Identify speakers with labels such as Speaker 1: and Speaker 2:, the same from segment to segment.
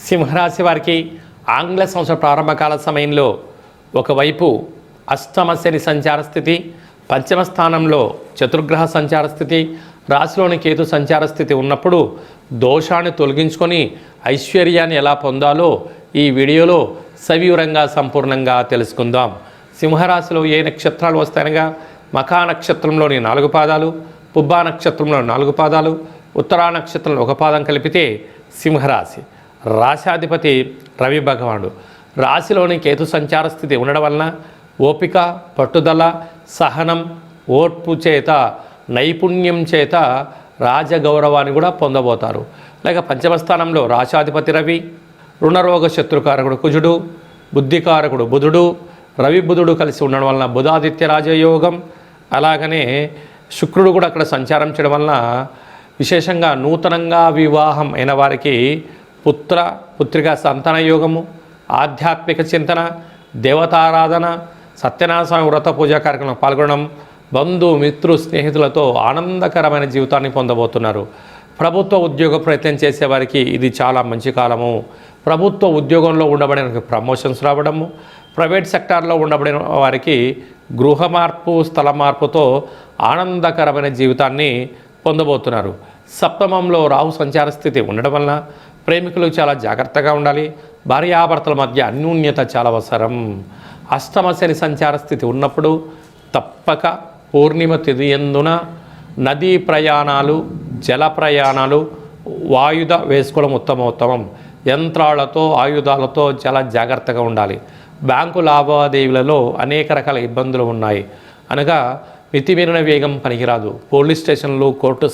Speaker 1: సింహరాశి వారికి ఆంగ్ల సంవత్సర ప్రారంభకాల సమయంలో ఒకవైపు అష్టమ శని సంచార స్థితి, పంచమ స్థానంలో చతుర్గ్రహ సంచార స్థితి, రాశిలోని కేతు సంచార స్థితి ఉన్నప్పుడు దోషాన్ని తొలగించుకొని ఐశ్వర్యాన్ని ఎలా పొందాలో ఈ వీడియోలో సవివరంగా సంపూర్ణంగా తెలుసుకుందాం. సింహరాశిలో ఏ నక్షత్రాలు వస్తాయనగా మఖా నక్షత్రంలోని 4 పాదాలు, పుబ్బా నక్షత్రంలో 4 పాదాలు, ఉత్తరా నక్షత్రంలో 1 పాదం కలిపితే సింహరాశి. రాశాధిపతి రవి భగవానుడు. రాశిలోని కేతు సంచార స్థితి ఉండడం వలన ఓపిక, పట్టుదల, సహనం, ఓర్పు చేత, నైపుణ్యం చేత రాజగౌరవాన్ని కూడా పొందబోతారు. లేక పంచమ స్థానంలో రాశాధిపతి రవి, రుణరోగ శత్రుకారకుడు కుజుడు, బుద్ధికారకుడు బుధుడు, రవి బుధుడు కలిసి ఉండడం వలన బుధాదిత్య రాజయోగం. అలాగనే శుక్రుడు కూడా అక్కడ సంచారం చేయడం వలన విశేషంగా నూతనంగా వివాహం అయిన వారికి పుత్రిక సంతాన యోగము, ఆధ్యాత్మిక చింతన, దేవతారాధన, సత్యనారాయణ స్వామి వ్రత పూజా కార్యక్రమంలో పాల్గొనడం, బంధు మిత్రు స్నేహితులతో ఆనందకరమైన జీవితాన్ని పొందబోతున్నారు. ప్రభుత్వ ఉద్యోగ ప్రయత్నం చేసేవారికి ఇది చాలా మంచి కాలము. ప్రభుత్వ ఉద్యోగంలో ఉండబడిన ప్రమోషన్స్ రావడము, ప్రైవేట్ సెక్టార్లో ఉండబడిన వారికి గృహ మార్పు, స్థల మార్పుతో ఆనందకరమైన జీవితాన్ని పొందబోతున్నారు. సప్తమంలో రాహు సంచార స్థితి ఉండడం వలన ప్రేమికులు చాలా జాగ్రత్తగా ఉండాలి. భార్యాభర్తల మధ్య అన్యోన్యత చాలా అవసరం. అష్టమ శని సంచార స్థితి ఉన్నప్పుడు తప్పక పూర్ణిమ తిథి యందున నదీ ప్రయాణాలు, జల ప్రయాణాలు, వాయుధ వేసుకోవడం ఉత్తమోత్తమం. యంత్రాలతో, ఆయుధాలతో చాలా జాగ్రత్తగా ఉండాలి. బ్యాంకు లావాదేవీలలో అనేక రకాల ఇబ్బందులు ఉన్నాయి. అనగా మితిమీరిన వేగం పనికిరాదు. పోలీస్ స్టేషన్లు, కోర్టు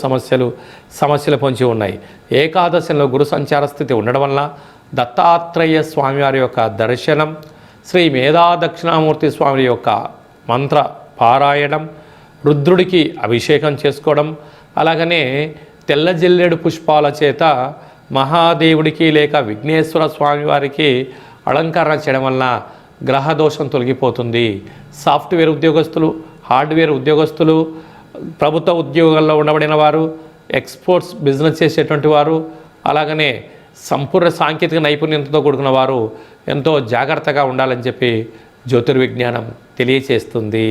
Speaker 1: సమస్యలు పొంచి ఉన్నాయి. ఏకాదశిలో గురు సంచార స్థితి ఉండడం వల్ల దత్తాత్రేయ స్వామివారి యొక్క దర్శనం, శ్రీ మేధా దక్షిణామూర్తి స్వామి యొక్క మంత్ర పారాయణం, రుద్రుడికి అభిషేకం చేసుకోవడం, అలాగనే తెల్ల జిల్లేడు పుష్పాల చేత మహాదేవుడికి లేక విఘ్నేశ్వర స్వామివారికి అలంకరణ చేయడం వలన గ్రహదోషం తొలగిపోతుంది. సాఫ్ట్వేర్ ఉద్యోగస్తులు, హార్డ్వేర్ ఉద్యోగస్తులు, ప్రభుత్వ ఉద్యోగాల్లో ఉండబడిన వారు, ఎక్స్పోర్ట్స్ బిజినెస్ చేసేటువంటి వారు, అలాగనే సంపూర్ణ సాంకేతిక నైపుణ్యంతో కూడుకున్న వారు ఎంతో జాగ్రత్తగా ఉండాలని చెప్పి జ్యోతిర్విజ్ఞానం తెలియచేస్తుంది.